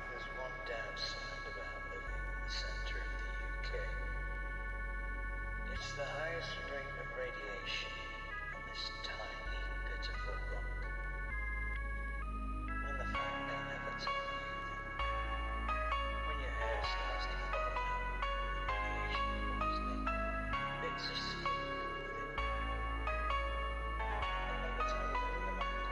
There's one downside about living in the center of the UK. It's the highest rate of radiation on this tiny, pitiful rock. And the fact they never tell you that when your hair starts to fall out with radiation poisoning, bits of skin within. They'll never tell you anything about the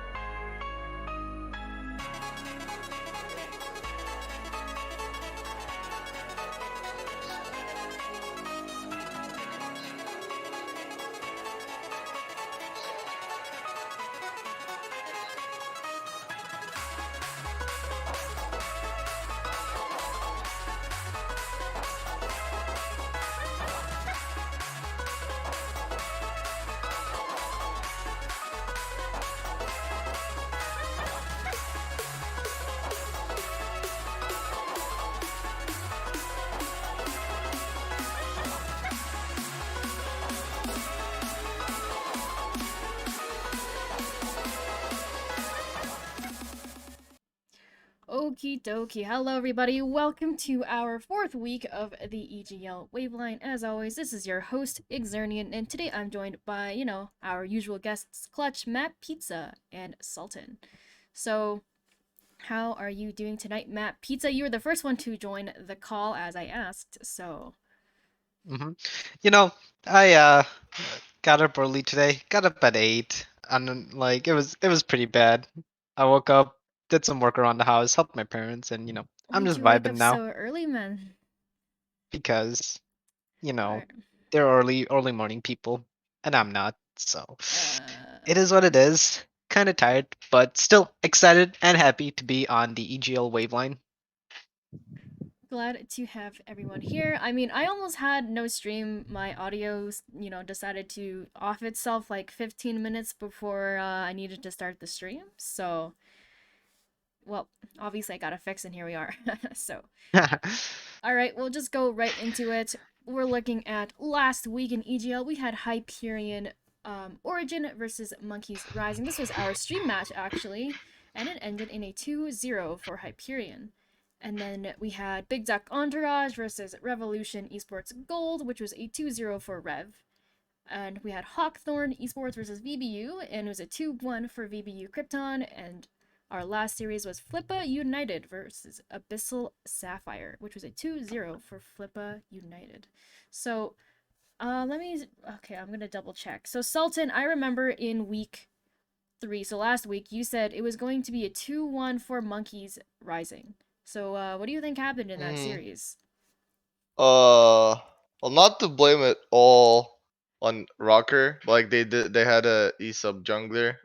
Okie dokie. Hello, everybody. Welcome to our fourth week of the EGL Waveline. As always, this is your host, Exernian, and today I'm joined by, our usual guests, Clutch, Matt Pizza, and Sultan. So, how are you doing tonight, Matt Pizza? You were the first one to join the call as I asked, so. Mm-hmm. You know, I got up early today. Got up at 8, and it was pretty bad. I woke up, did some work around the house, helped my parents, and I'm Why'd just you wake vibing up now so early, man? because you know Alright. they're early morning people, and I'm not. So it is Okay. what it is. Kind of tired, but still excited and happy to be on the EGL Waveline. Glad to have everyone here. I mean, I almost had no stream. My audio, decided to off itself like 15 minutes before I needed to start the stream. So, well, obviously I got to fix, and here we are. So, all right, we'll just go right into it. We're looking at last week in EGL. We had Hyperion Origin versus Monkeys Rising. This was our stream match, actually, and it ended in a 2-0 for Hyperion. And then we had Big Duck Entourage versus Revolution Esports Gold, which was a 2-0 for Rev. And we had Hawkthorn Esports versus VBU, and it was a 2-1 for VBU Krypton. And our last series was Flippa United versus Abyssal Sapphire, which was a 2-0 for Flippa United. So, okay, I'm gonna double check. So, Sultan, I remember in week 3, so last week, you said it was going to be a 2-1 for Monkeys Rising. So, what do you think happened in that Mm, series? well, not to blame it all on Rocker, but, like they had a E sub jungler.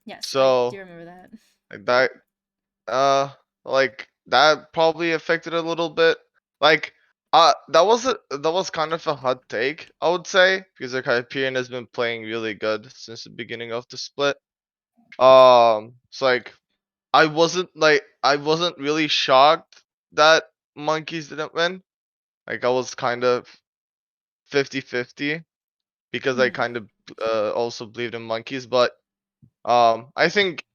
Yes, I do So remember that. like that, like that probably affected a little bit. Like That was kind of a hot take, I would say, because like Hyperion has been playing really good since the beginning of the split. So like I wasn't really shocked that Monkeys didn't win. Like I was kind of 50-50 because I Mhm. kind of also believed in Monkeys, but I think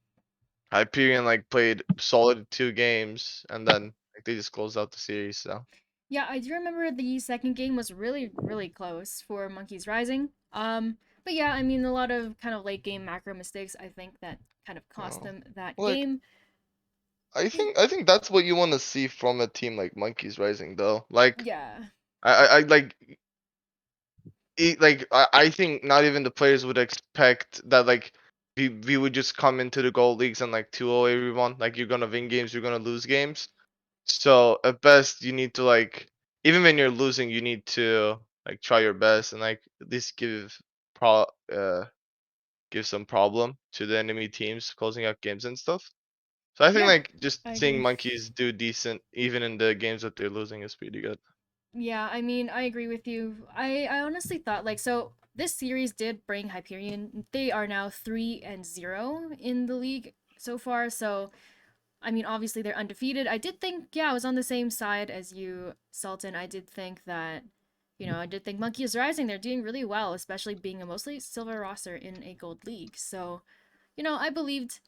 Hyperion like played solid 2 games and then like they just closed out the series. So Yeah, I do remember the second game was really, really close for Monkeys Rising. But yeah, I mean, a lot of kind of late game macro mistakes, I think that kind of you cost know, them that like game. It, I think that's what you want to see from a team like Monkeys Rising though. Like yeah. I like I think not even the players would expect that like we would just come into the gold leagues and like 2-0 everyone. Like you're gonna win games, you're gonna lose games. So at best you need to like even when you're losing, you need to like try your best and like at least pro uh give some problem to the enemy teams closing out games and stuff. So I think Yeah, like just I seeing agree. monkeys do decent even in the games that they're losing is pretty good. Yeah, I mean, I agree with you. I honestly thought like so this series did bring Hyperion. They are now 3-0 in the league so far. So I mean, obviously they're undefeated. I did think, yeah, I was on the same side as you, Sultan. I did think that, I did think Monkey is Rising. They're doing really well, especially being a mostly silver roster in a gold league. So, I believed,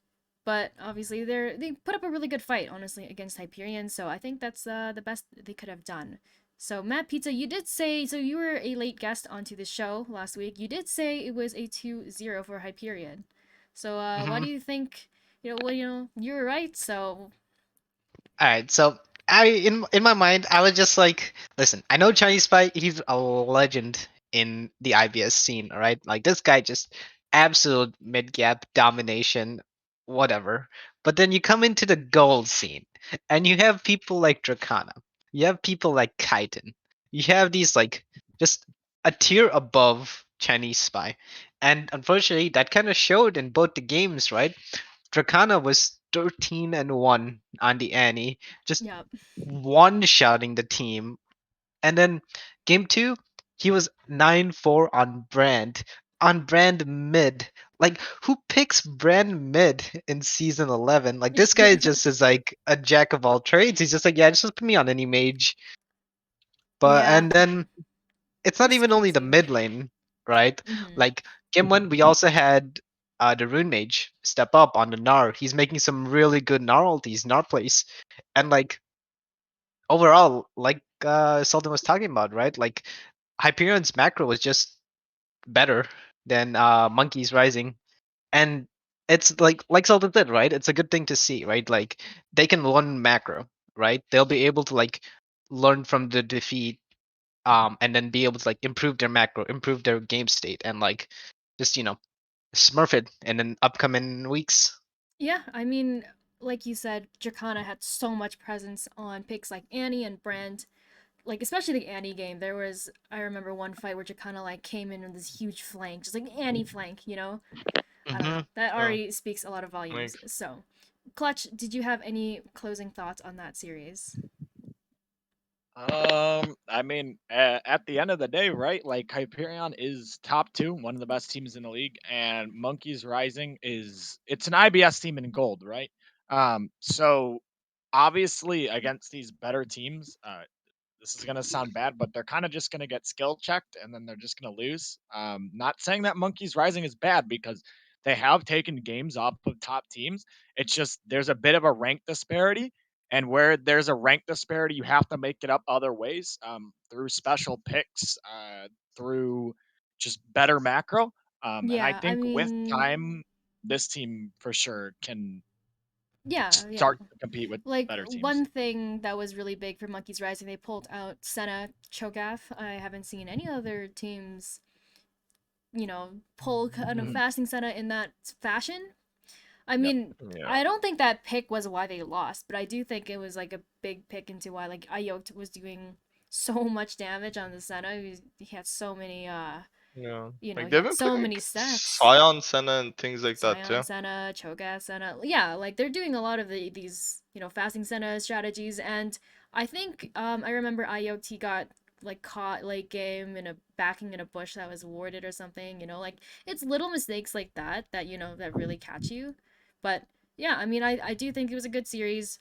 but obviously they put up a really good fight, honestly, against Hyperion. So I think that's the best they could have done. So Matt Pizza, you did say so you were a late guest onto the show last week. You did say it was a 2-0 for Hyperion. So why hmm do you think? You were right. So All right, so in my mind, I was just like, listen, I know Chinese Spy, he's a legend in the IBS scene, all right? Like this guy just absolute mid gap domination, whatever. But then you come into the gold scene, and you have people like Dracana, you have people like Kaiten, you have these like just a tier above Chinese Spy, and unfortunately, that kind of showed in both the games, right? Dracana was 13-1 on the Annie, just yeah, one-shotting the team. And then game two, he was 9-4 on Brand mid. Like, who picks Brand mid in season 11? Like, this guy yeah, just is like a jack of all trades. He's just like, yeah, just put me on any mage. But, yeah. and then it's not It's even only the crazy. mid lane, right? Mm-hmm. Like game one, we also had the rune mage step up on the Gnar. He's making some really good Gnar ultis, Gnar plays, and like overall, like Sultan was talking about, right? Like Hyperion's macro was just better than Monkey's Rising, and it's like Sultan said, right? It's a good thing to see, right? Like they can learn macro, right? They'll be able to like learn from the defeat and then be able to like improve their macro, improve their game state, and like just smurf it in an upcoming weeks. Yeah, I mean, like you said, Dracana had so much presence on picks like Annie and Brand. Like especially the Annie game, I remember one fight where Dracana like came in with this huge flank, just like Annie flank. I don't hmm know. That Yeah, already speaks a lot of volumes. like So, Clutch, did you have any closing thoughts on that series? I mean, at the end of the day, right? Like Hyperion is top two, one of the best teams in the league, and Monkeys Rising it's an IBS team in gold, right? So obviously against these better teams, this is gonna sound bad, but they're kind of just gonna get skill checked and then they're just gonna lose. Not saying that Monkeys Rising is bad because they have taken games off of top teams. It's just there's a bit of a rank disparity, and where there's a rank disparity, you have to make it up other ways, through special picks, through just better macro. And I Yeah, I think with mean, time, this team for sure can yeah. start to compete with Like better teams. one thing that was really big for Monkeys Rising, they pulled out Senna Cho'Gath. I haven't seen any other teams, pull kind of Mhm. fasting Senna in that fashion. I Yep. mean, yeah, I don't think that pick was why they lost, but I do think it was like a big pick into why like Ayot was doing so much damage on the Senna. He had so many yeah. Like he they've had been so picking many stacks. Scion Senna and things like that Scion too. Senna, Cho'Gath Senna. Yeah, like they're doing a lot of these, fasting Senna strategies. And I think I remember IoT got like caught late game in a backing in a bush that was warded or something, like it's little mistakes like that that that really catch you. But yeah, I mean I do think it was a good series.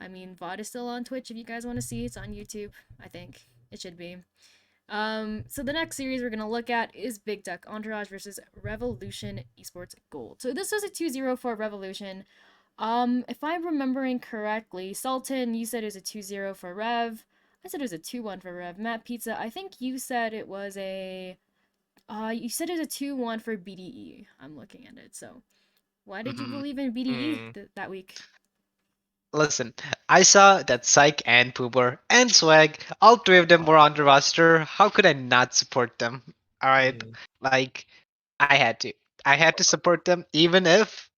I mean VOD is still on Twitch if you guys want to see. It's on YouTube, I think. It should be. So the next series we're gonna look at is Big Duck Entourage versus Revolution Esports Gold. So this was a 2-0 for Revolution. If I'm remembering correctly, Sultan, you said it was a 2-0 for Rev. I said it was a 2-1 for Rev. Matt Pizza, I think you said it was a you said it was a 2-1 for BDE. I'm looking at it. So, why did you Hmm. believe in BDE Hmm. that week? Listen, I saw that Psych and Poober and Swag, all three of them were on the roster. How could I not support them? All right, Hmm. like I had to. I had to support them, even if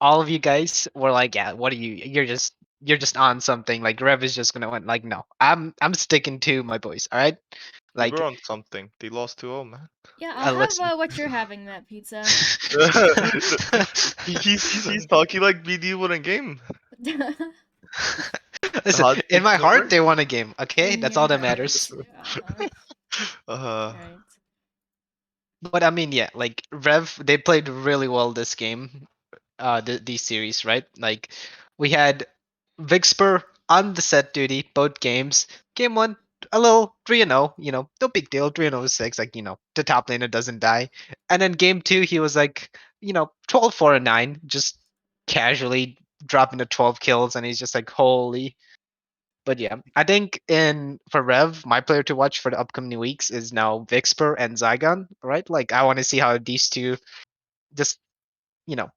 all of you guys were like, "Yeah, what are you? You're just on something." Like Rev is just gonna win. Like, no, I'm sticking to my boys. All right, We were like on something. They lost 2-0, man. Yeah, I'll have listen. what you're having, Matt Pizza. He's talking like BD won a game. Listen, Hot in take my heart, number? they won a game. Okay, In that's your all that heart. matters. Uh-huh. Uh, Right. But I mean, yeah, like Rev, they played really well this game, these series, right? Like we had Vixper on the set duty both games. Game one, a little 3-0, no big deal, 3-0 6, like the top laner doesn't die. And then game two, he was like, 12 4 and 9, just casually dropping the 12 kills, and he's just like, holy. But yeah, I think in for Rev, my player to watch for the upcoming weeks is now Vixper and Zygon, right? Like I want to see how these two just you know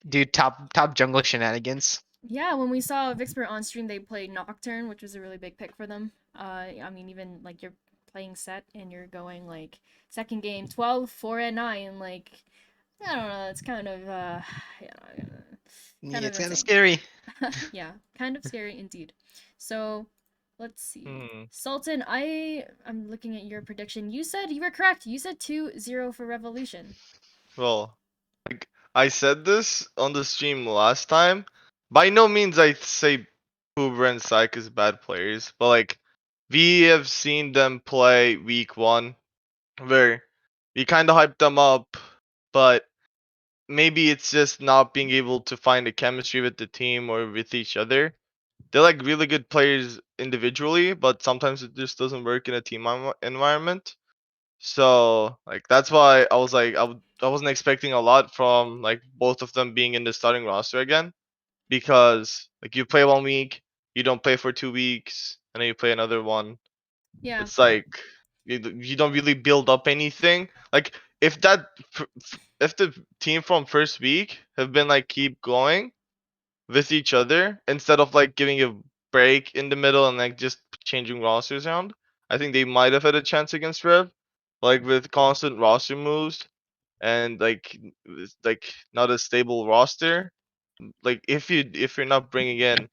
do top jungle shenanigans. Yeah, when we saw Vixper on stream, they played Nocturne, which was a really big pick for them. I mean, even like you're playing set and you're going like second game 12 4 and 9, like I don't know, it's kind of yeah, kind Yeah, of it's kind of insane. scary. Yeah, kind of scary indeed. So, let's see. hmm. Sultan, I'm looking at your prediction. You said you were correct. You said 2-0 for Revolution. Well, like I said this on the stream last time. By no means I say Uber and Psych is bad players, but like we have seen them play week one where we kind of hyped them up, but maybe it's just not being able to find a chemistry with the team or with each other. They're like really good players individually, but sometimes it just doesn't work in a team environment. So like that's why I was like I wasn't expecting a lot from like both of them being in the starting roster again, because like you play 1 week, you don't play for 2 weeks, and then you play another one. Yeah. It's like you don't really build up anything. Like if if the team from first week have been like keep going with each other instead of like giving a break in the middle and like just changing rosters around, I think they might have had a chance against Rev. Like with constant roster moves and like not a stable roster. Like if you're not bringing in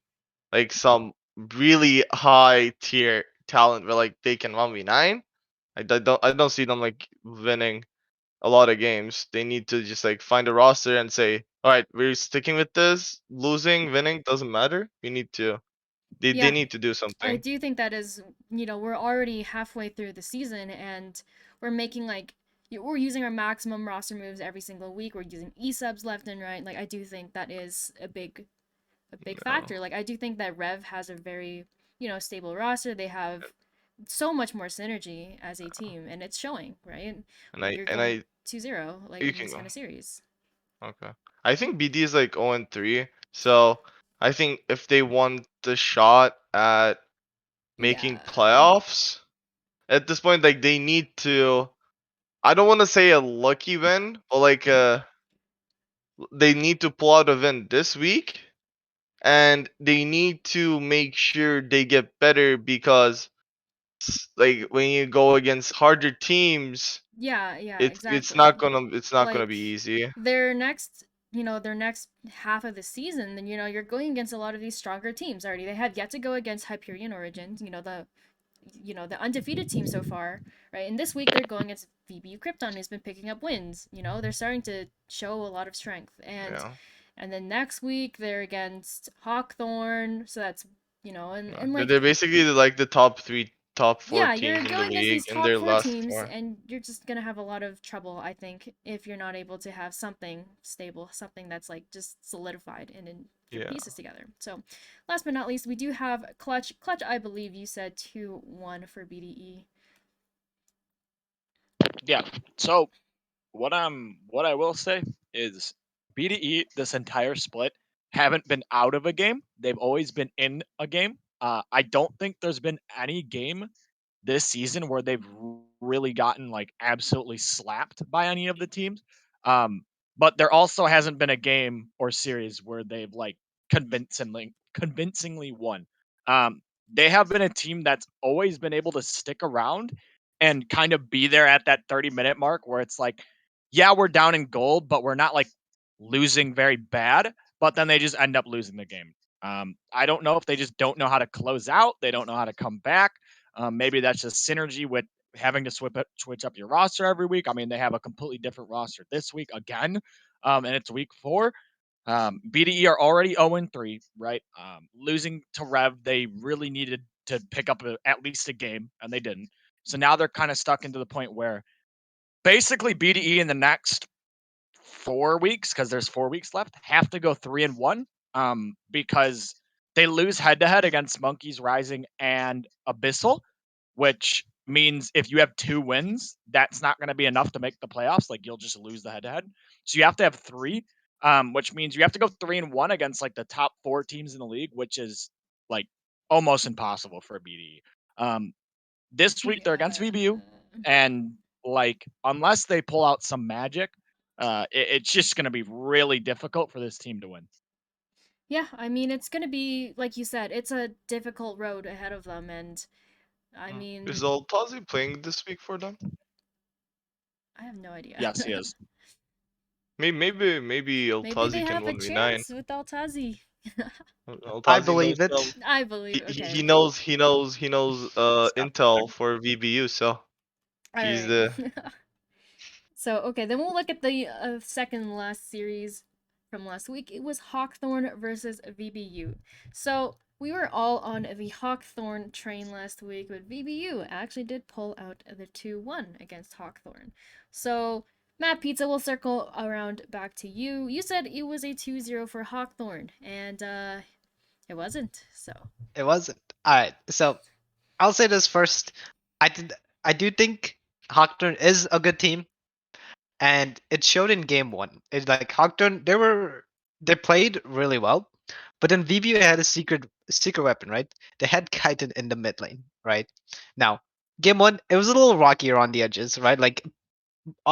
like some really high tier talent where like they can 1v9, I don't see them like winning a lot of games. They need to just like find a roster and say, all right, we're sticking with this. Losing, winning doesn't matter. We need to. They Yeah, need to do I something. do think that is, we're already halfway through the season and we're making like we're using our maximum roster moves every single week. We're using e-subs left and right. Like I do think that is a big Yeah. factor. Like I do think that Rev has a very, stable roster. They have so much more synergy as a team and it's showing, right? And When you're and going I 2-0 like you in can this go. kind of series. Okay. I think BD is like 0-3. So I think if they want the shot at making Yeah. playoffs at this point, like they need to. I don't want to say a lucky win, but like they need to pull out a win this week, and they need to make sure they get better because like when you go against harder teams, Yeah, it's exactly. it's not gonna Like be easy. their next their next half of the season, then you're going against a lot of these stronger teams already. They have yet to go against Hyperion Origins, the undefeated team so far, right? And this week they're going against VBU Krypton, who's been picking up wins. They're starting to show a lot of strength. And Yeah. and then next week they're against Hawkthorn, so that's you know, and No, and like they're basically like the top 3, top 4 yeah, you're teams in the going against league, these and top they're four last teams, 4. and you're just gonna have a lot of trouble, I think, if you're not able to have something stable, something that's like just solidified and in your Yeah. pieces together. So, last but not least, we do have Clutch. Clutch, I believe you said 2-1 for BDE. Yeah. So what I will say is BDE this entire split haven't been out of a game. They've always been in a game. I don't think there's been any game this season where they've really gotten like absolutely slapped by any of the teams. Um, but there also hasn't been a game or series where they've like convincingly won. They have been a team that's always been able to stick around and kind of be there at that 30-minute mark where it's like, yeah, we're down in gold, but we're not like losing very bad. But then they just end up losing the game. I don't know if they just don't know how to close out. They don't know how to come back. Maybe that's just synergy with having to switch up your roster every week. I mean, they have a completely different roster this week again, and it's week 4. BDE are already 0-3, right? Losing to Rev, they really needed to pick up at least a game, and they didn't. So now they're kind of stuck into the point where basically BDE in the next 4 weeks, because there's 4 weeks left, have to go 3-1, because they lose head to head against Monkeys Rising and Abyssal, which means if you have 2 wins, that's not going to be enough to make the playoffs. Like you'll just lose the head to head. So you have to have 3, which means you have to go 3-1 against like the top 4 teams in the league, which is like almost impossible for a BDE. This week they're against VBU, Yeah. and like unless they pull out some magic, it's just going to be really difficult for this team to win. Yeah, I mean, it's gonna be, like you said, it's a difficult road ahead of them, and I Is mean, Altazi playing this week for them? I have no idea. Yes, he is. Maybe Maybe they Altazi can have a 1v9. chance with Altazi. I Altazi knows believe it. some. I believe, He okay. knows he knows Stop intel it. for VBU, so he's Alright. the So, okay, then we'll look at the second last series from last week. It was Hawkthorn versus VBU. So, we were all on the Hawkthorn train last week, but VBU actually did pull out the 2-1 against Hawkthorn. So, Matt Pizza will circle around back to you. You said it was a 2-0 for Hawkthorn, and it wasn't. So, It wasn't. Alright, so I'll say this first. I did I do think Hawkturn is a good team, and it showed in game one. It's like Hawkturn, they played really well, but then VBU had a secret weapon, right? They had Kaiten in the mid lane, right? Now, game one, it was a little rockier on the edges, right? Like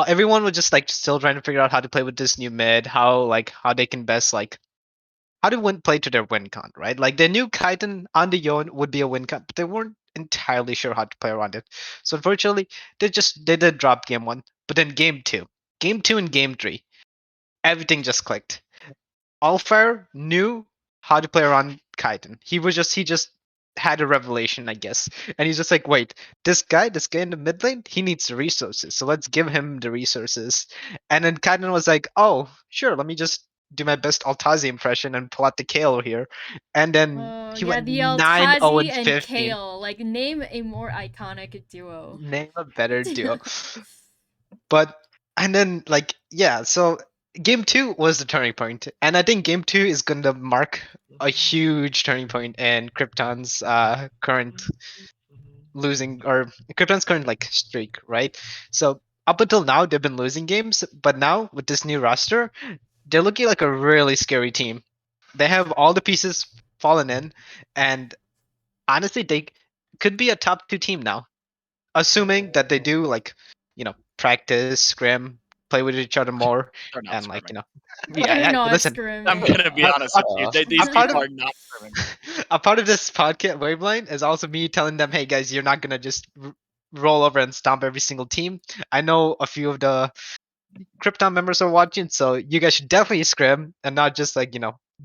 everyone was just like still trying to figure out how to play with this new mid, how they can best like how to play to their win con, right? Like they knew Kaiten on the Yon would be a win con, but they weren't entirely sure how to play around it. So unfortunately, they did drop game one. But then game two and game three, everything just clicked. Alfair knew how to play around Kaiten. He just had a revelation, I guess. And he's just like, wait, this guy in the mid lane, he needs the resources. So let's give him the resources. And then Kaiten was like, oh, sure, let me just do my best Altazi impression and pull out the KO here. And then oh, he yeah, went the 9-0 Altazi and and 15. Kale. Like, name a more iconic duo. Name a better duo. But and then like yeah, so game two was the turning point, and I think game two is going to mark a huge turning point in Krypton's current losing or Krypton's current like streak, right? So up until now they've been losing games, but now with this new roster, they're looking like a really scary team. They have all the pieces fallen in, and honestly, they could be a top two team now, assuming that they do like practice scrim, play with each other more, They're not and like scrimming. yeah, They're yeah, not listen, I'm gonna be scrimming. a, honest a, with you. a These part people of are not scrimming. a part of this podcast waveline is also me telling them, hey guys, you're not gonna just roll over and stomp every single team. I know a few of the Krypton members are watching, so you guys should definitely scrim and not just like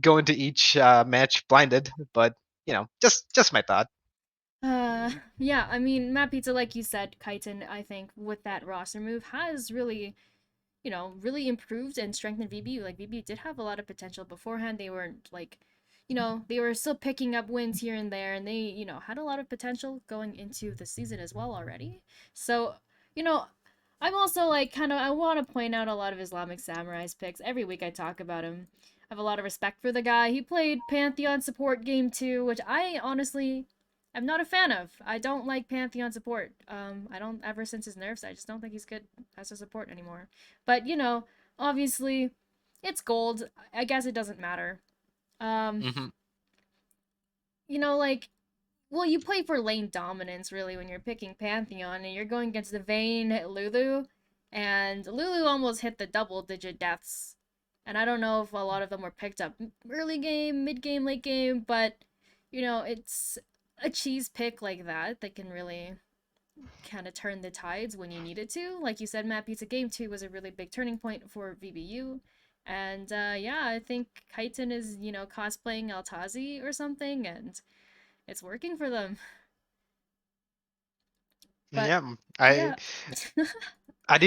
go into each match blinded. But just my thought. Yeah, I mean, Matt Pizza, like you said, Kaiten, I think with that roster move has really, really improved and strengthened VBU. Like VBU did have a lot of potential beforehand. They weren't like, they were still picking up wins here and there, and they, had a lot of potential going into the season as well already. So, you know, I'm also like I want to point out a lot of Islamic Samurai's picks. Every week I talk about him. I have a lot of respect for the guy. He played Pantheon support game 2, which I honestly am not a fan of. I don't like Pantheon support. I don't ever since his nerfs. I just don't think he's good as a support anymore. But obviously, it's gold. I guess it doesn't matter. Um, Hmm. like, well, you play for lane dominance really when you're picking Pantheon and you're going against the Vayne Lulu, and Lulu almost hit the double-digit deaths. And I don't know if a lot of them were picked up early game, mid game, late game, but it's a cheese pick like that can really kind of turn the tides when you need it to. Like you said, Matt Pizza Game 2 was a really big turning point for VBU. And yeah, I think Kaiten is, cosplaying Altazi or something, and it's working for them. But Yeah, yeah. I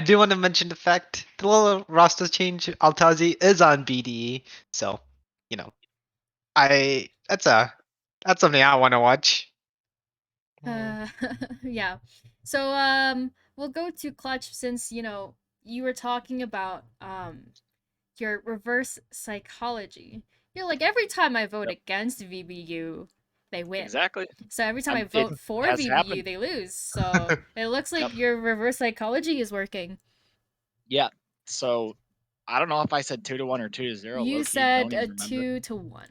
do want to mention the fact the little roster change. Altazi is on BDE, so you know, I that's something I want to watch. Uh, yeah. So we'll go to Clutch since you were talking about your reverse psychology. You're like every time I vote Yep. against VBU, they win. Exactly. So every time I It vote for has VBU, happened. they lose. So it looks like Yep. your reverse psychology is working. Yeah. So I don't know if I said 2-1 or 2-0. You Loki, said don't a even remember. 2-1.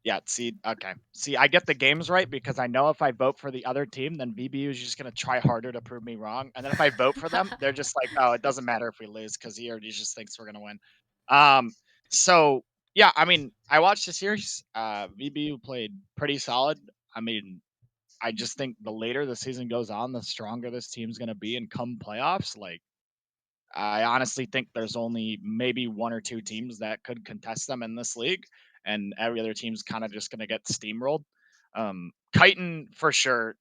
Yeah, see, okay. See, I get the games right because I know if I vote for the other team, then VBU is just gonna try harder to prove me wrong. And then if I vote for them, they're just like, oh, it doesn't matter if we lose because he already just thinks we're gonna win. Um, so yeah, I mean, I watched the series. VBU played pretty solid. I mean, I just think the later the season goes on, the stronger this team's gonna be, and come playoffs, like I honestly think there's only maybe one or two teams that could contest them in this league, and every other team's kind of just going to get steamrolled. Chitin, for sure,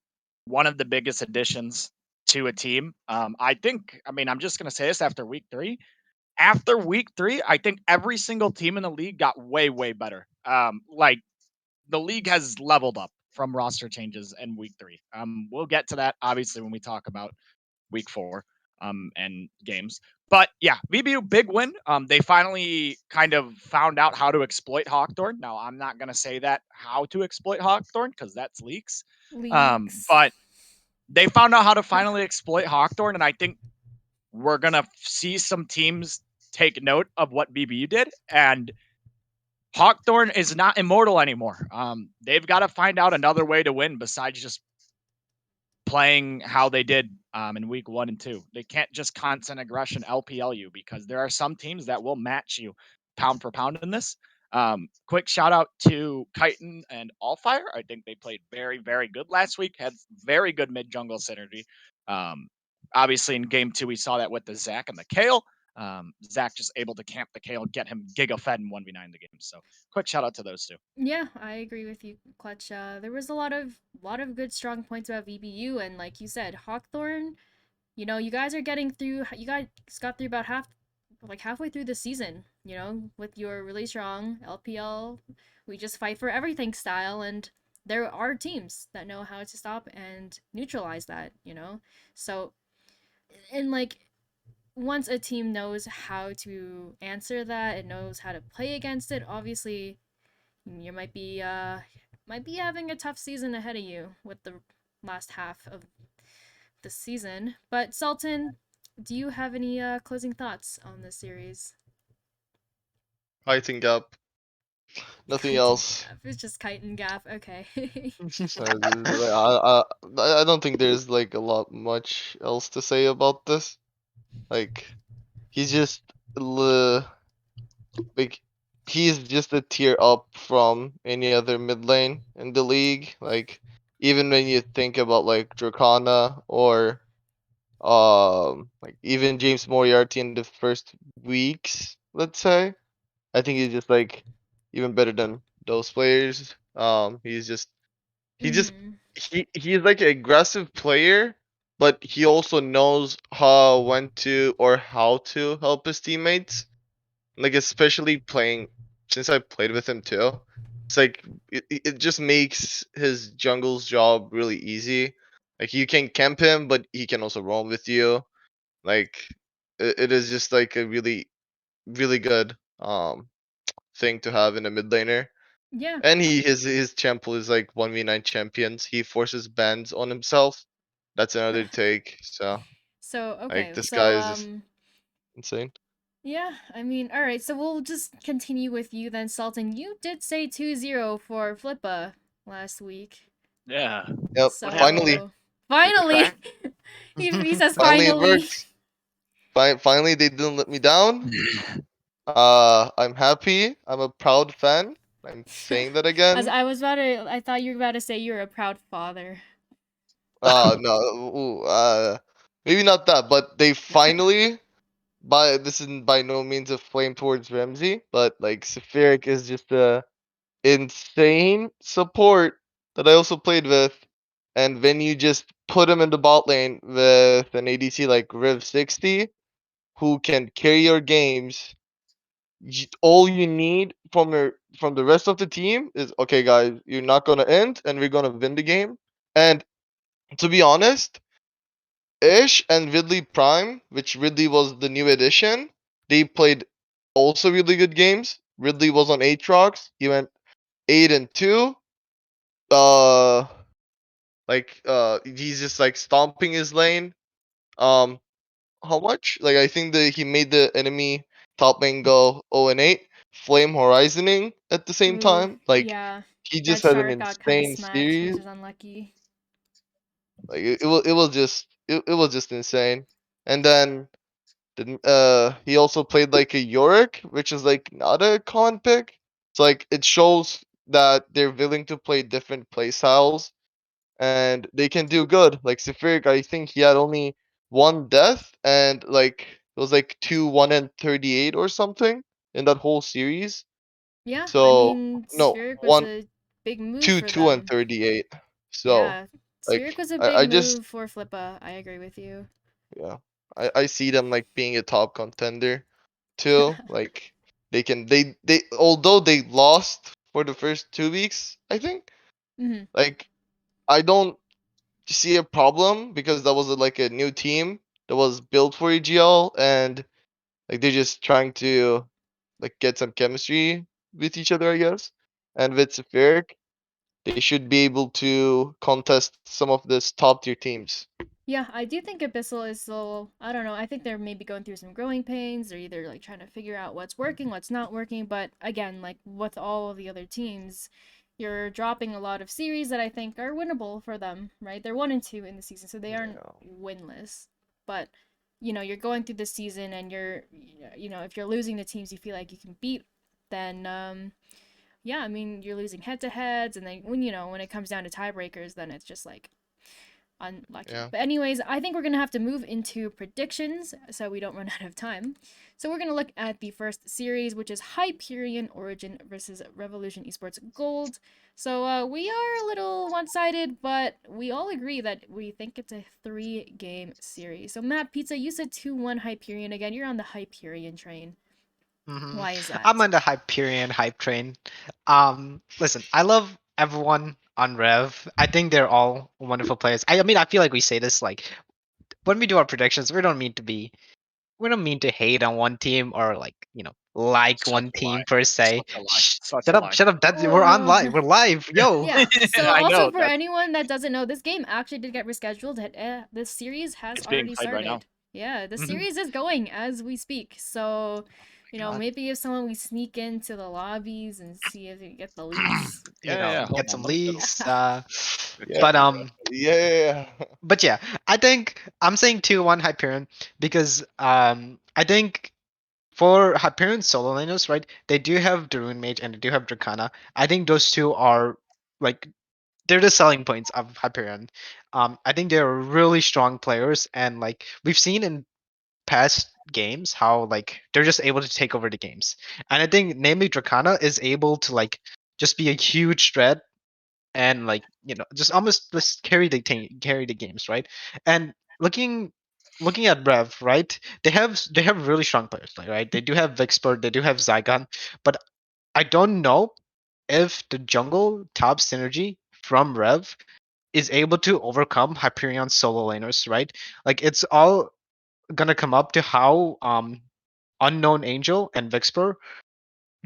one of the biggest additions to a team. I think, I mean, I'm just going to say this after week 3. After week 3, I think every single team in the league got way, way better. Like, the league has leveled up from roster changes in week 3. We'll get to that, obviously, when we talk about week 4 and games. But yeah, VBU big win. They finally kind of found out how to exploit Hawthorne. Now I'm not gonna say that how to exploit Hawthorne because that's leaks. Leaks. But they found out how to finally exploit Hawthorne, and I think we're gonna see some teams take note of what VBU did. And Hawthorne is not immortal anymore. They've got to find out another way to win besides just playing how they did in week 1 and 2. They can't just constant aggression LPLU because there are some teams that will match you pound for pound in this. Quick shout out to Chitin and Allfire. I think they played very, very good last week, had very good mid jungle synergy. Um, Obviously, in game 2, we saw that with the Zach and the Kale. Zach just able to camp the Kale, get him giga fed in 1v9 the game. So, quick shout out to those two. Yeah, I agree with you, Clutch. There was a lot of good strong points about VBU, and like you said, Hawthorne. You guys are getting through. You guys got through about halfway through the season. With your really strong LPL, we just fight for everything style, and there are teams that know how to stop and neutralize that. So, and like once a team knows how to answer that, it knows how to play against it. Obviously, you might be having a tough season ahead of you with the last half of the season. But Sultan, do you have any closing thoughts on this series? Fighting up. Nothing Chitin else. Gap. It's just Chitin Gap. Okay. I don't think there's like a lot much else to say about this. Like he's just like he's just a tier up from any other mid lane in the league. Like even when you think about like Dracana or like even James Moriarty in the first weeks, let's say, I think he's just like even better than those players. He just Mm-hmm. he's like an aggressive player, but he also knows when to or how to help his teammates. Like especially playing since I played with him too. it's like it just makes his jungle's job really easy. Like you can camp him, but he can also roam with you. Like it is just like a really good thing to have in a mid laner. Yeah. And his champ pool is like 1v9 champions. He forces bans on himself. That's another take. So So like okay, this so guy is just insane. yeah, I mean, all right, so we'll just continue with you then, Sultan. You did say 2-0 for Flippa last week. Yeah. Yep. What happened there? Finally, So finally, Crying? he says finally it finally. worked. Finally they didn't let me down. I'm happy. I'm a proud fan. I'm saying that As again. I was about to, I thought you were about to say you're a proud father. No, maybe not that, but they finally. This is by no means a flame towards Ramsey, but like Saphiric is just a insane support that I also played with. And when you just put him in the bot lane with an ADC like Riv 60, who can carry your games, all you need from the rest of the team is okay, guys, you're not gonna end, and we're gonna win the game. And to be honest, Ish and Ridley Prime, which Ridley was the new addition, they played also really good games. Ridley was on Aatrox. He went 8-2. Uh, he's just like stomping his lane. Um, how much? Like I think that he made the enemy top lane go 0-8, flame horizoning at the same Ooh, time. Like yeah. he That just had an shark got kind of insane smacked, which series. is unlucky. Like it was just insane. And then he also played like a Yorick, which is like not a con pick. So like it shows that they're willing to play different play styles and they can do good. Like Saphiric, I think he had only one death and like it was like 2-1 and 38 or something in that whole series. Yeah, I So mean, no, Spheric was one a big move two for two and them. 38. So Yeah, Spheric like was a big I just move for Flippa. I agree with you. yeah I see them like being a top contender too. Like they although they lost for the first 2 weeks, I think. Hmm. Like I don't see a problem because that was like a new team that was built for EGL and like they're just trying to like get some chemistry with each other, I guess. And with Spheric, they should be able to contest some of this top tier teams. Yeah, I do think Abyssal is still, I don't know, I think they're maybe going through some growing pains. They're either like trying to figure out what's working, what's not working. But again, like with all of the other teams, you're dropping a lot of series that I think are winnable for them, right? They're 1-2 in the season, so they aren't Yeah. winless. But, you're going through the season and if you're losing the teams you feel like you can beat, then, yeah, I mean, you're losing head to heads. And then when it comes down to tiebreakers, then it's just like, unlucky. Yeah. But anyways, I think we're gonna have to move into predictions so we don't run out of time. So we're gonna look at the first series, which is Hyperion Origin versus Revolution Esports Gold. So we are a little one-sided, but we all agree that we think it's a 3-game series. So Matt Pizza, you said 2-1 Hyperion again. You're on the Hyperion train. Mhm. Why is I'm that? on the Hyperion hype train. Listen, I love everyone on Rev. I think they're all wonderful players. I mean, I feel like we say this like when we do our predictions, we don't mean to hate on one team or like like Such one a lie. team per se. Such a lie. Such Shut a up, lie. shut up. We're on Oh. live. We're live. Yo. Yeah. So I also know for that anyone that doesn't know, this game actually did get rescheduled. This series has it's being already played right now. started. Yeah, the Mhm. series is going as we speak. So, God. maybe if someone we sneak into the lobbies and see if we get the leaks. Yeah. Hold Get on. some Let me get leagues. Yeah. But Yeah. but yeah, I think I'm saying 2-1 Hyperion because I think for Hyperion solo laners, right? They do have the Rune Mage and they do have Dracana. I think those two are like they're the selling points of Hyperion. I think they're really strong players, and like we've seen in past games how like they're just able to take over the games. And I think namely Dracana is able to like just be a huge threat and like just almost just carry the games, right? And looking at Rev, right? They have really strong players, like, right? They do have Vixpert, they do have Zygon, but I don't know if the jungle top synergy from Rev is able to overcome Hyperion's solo laners, right? Like it's all gonna come up to how Unknown Angel and Vixper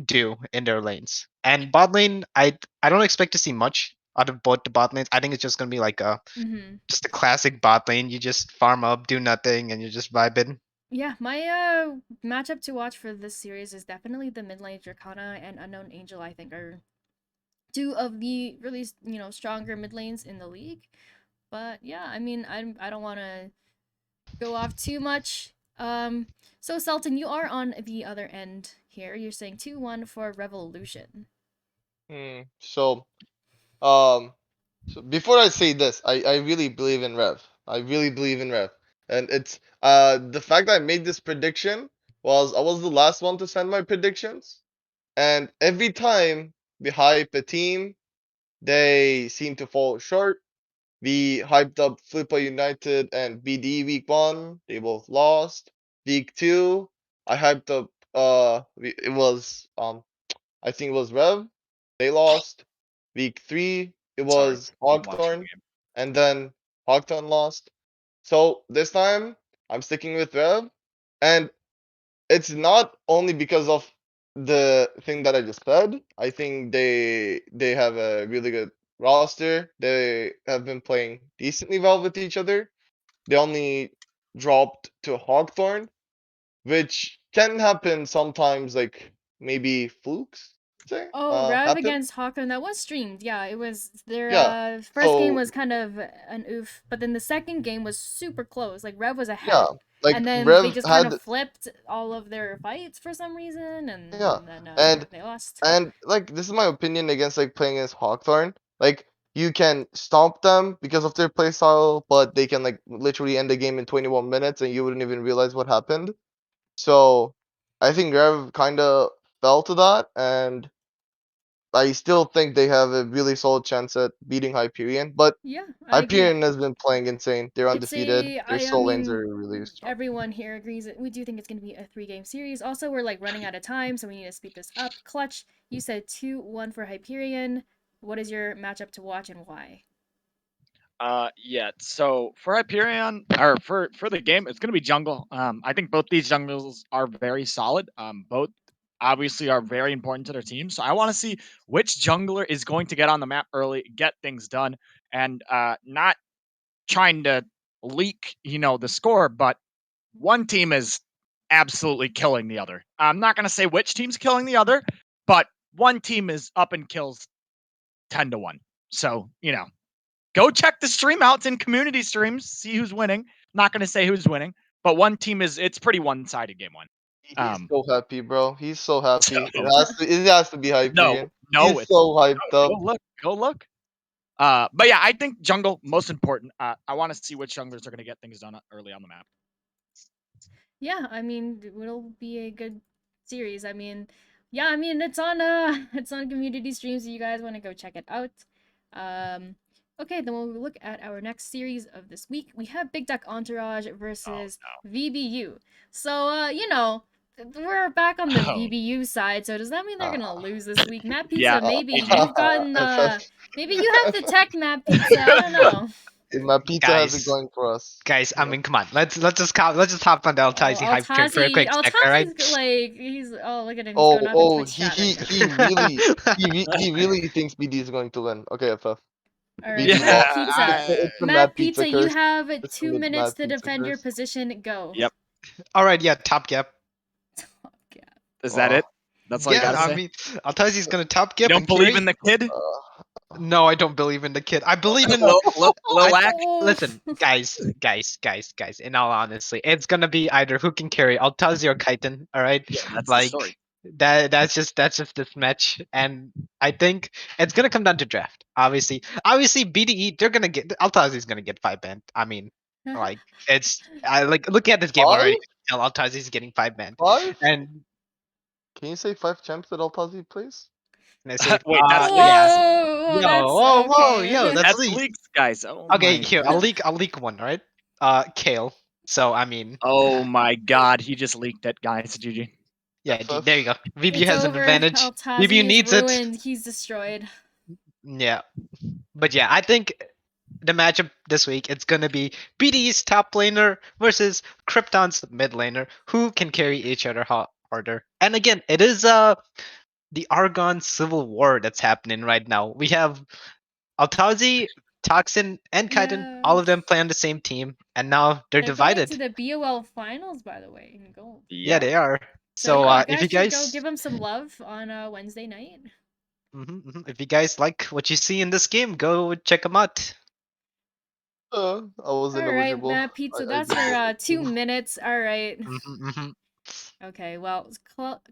do in their lanes. And bot lane, I don't expect to see much out of both the bot lanes. I think it's just gonna be like a Mm-hmm. just a classic bot lane. You just farm up, do nothing, and you're just vibing. Yeah, my matchup to watch for this series is definitely the mid lane Dracana and Unknown Angel. I think are two of the really stronger mid lanes in the league. But yeah, I mean, I don't want to go off too much. So Sultan, you are on the other end here. You're saying 2-1 for Revolution. So, um, so before I say this, I really believe in Rev. I really believe in Rev, and it's the fact that I made this prediction was I was the last one to send my predictions, and every time we hype a team, they seem to fall short. We hyped up Flippa United and BD week one. They both lost. Week two, I hyped up it was I think it was Rev. They lost. Week three, it Sorry, was I'm watching the Hogthorn, game. and then Hogthorn lost. So this time I'm sticking with Rev, and it's not only because of the thing that I just said. I think they have a really good roster. They have been playing decently well with each other. They only dropped to Hogthorn, which can happen sometimes, like maybe flukes, say, Oh, Rev happen. against Hawthorne, that was streamed. Yeah, it was their Yeah. first game So was kind of an oof, but then the second game was super close. Like Rev was yeah, ahead. like And then they Rev just kind had of flipped all of their fights for some reason yeah, and then and they lost. like this is my opinion against like playing against Hawthorn. Like you can stomp them because of their playstyle, but they can like literally end the game in 21 minutes and you wouldn't even realize what happened. So I think Rev kind of fell to that, and I still think they have a really solid chance at beating Hyperion. But Yeah, I agree. Hyperion has been playing insane. They're It's undefeated. a Their I soul lanes mean are really strong. everyone here agrees that we do think it's going to be a 3-game series. Also, we're like running out of time, so we need to speed this up. Clutch, you said 2-1 for Hyperion. What is your matchup to watch and why? Yeah. So for Hyperion or for the game, it's gonna be jungle. I think both these jungles are very solid. Both obviously are very important to their team. So I want to see which jungler is going to get on the map early, get things done, and not trying to leak, the score, but one team is absolutely killing the other. I'm not gonna say which team's killing the other, but one team is up and kills 10-1. So, go check the stream outs in community streams, see who's winning. Not going to say who's winning, but one team it's pretty one-sided game one. He's Um, so happy, bro. He's so happy. so It has to be no, Hyperion. no, He's it's so hyped go up. look, go look. But yeah, I think jungle most important. I want to see which junglers are going to get things done early on the map. Yeah, I mean, it'll be a good series. I mean, yeah, I mean, it's on it's on community streams, so you guys want to go check it out. Um okay, then we'll look at our next series of this week. We have Big Duck Entourage Oh versus VBU. So, we're back on the no. Oh, VBU side. So does that mean they're Uh, going to lose this week? Matt yeah. Pizza, maybe GG. you've gotten FF. maybe you have the tech, Matt Pizza. I don't know. My pizza has it Guys, going for us. guys, I Yeah. mean, come on. Let's just hop on the Oh, Altaisi hype train for a quick sec, all right? Altazi's like he's oh look at him, he's Oh, going off in oh, Twitch chat right now. he really thinks BD is going to win. Okay, FF. All right, BD Yeah. Matt lost. Pizza. It's the Matt Mad Pizza Pizza, you curse. have It's 2 the minutes Mad to Pizza defend your curse. position. Go. Yep. All right, yeah, top gap. Yeah. Is that Oh, it? That's all you Yeah, got to I say? mean, Altaisi's gonna top You gap don't and believe carry. in the kid? No, I don't believe in the kid. I believe in. I Lilac? Oh. listen, guys. In all honesty, it's gonna be either who can carry Altazi or Kaiten. All right, Yeah, that's the like story. that's just this match, and I think it's gonna come down to draft. Obviously, BDE they're gonna get Altazi's gonna get 5 banned. I mean, like it's I like looking at this game already. 5? I can tell Altazi's getting 5 banned, 5? and Can you say 5 champs that Altazi plays? can I say Wait, that's yeah. leaks. Whoa, Yo, that's whoa, yo, okay. that's That's leaked. leaks, guys. Oh Okay, my here, god. I'll leak one, right? Kale. So I mean, Oh my god, he just leaked it, guys. GG. Yeah, there you go. VBU It's has an over. advantage. Altazi VBU is needs it. ruined. He's destroyed. Yeah. But yeah, I think the matchup this week it's gonna be BD's top laner versus Krypton's mid laner, who can carry each other harder. And again, it is the Argon civil war that's happening right now. We have Altazi, Toxin, and Kaiden, Yeah. all of them play on the same team, and now they're They're going divided. to the BOL finals, by the way, in gold. Yeah, they are. So So yeah, you if you guys should go guys, give them some love on Wednesday night. if you guys like what you see in this game, go check them out. I was All right, ineligible. Matt Pizza, I that's did for get 2 minutes. All right. Mhm. Okay, well,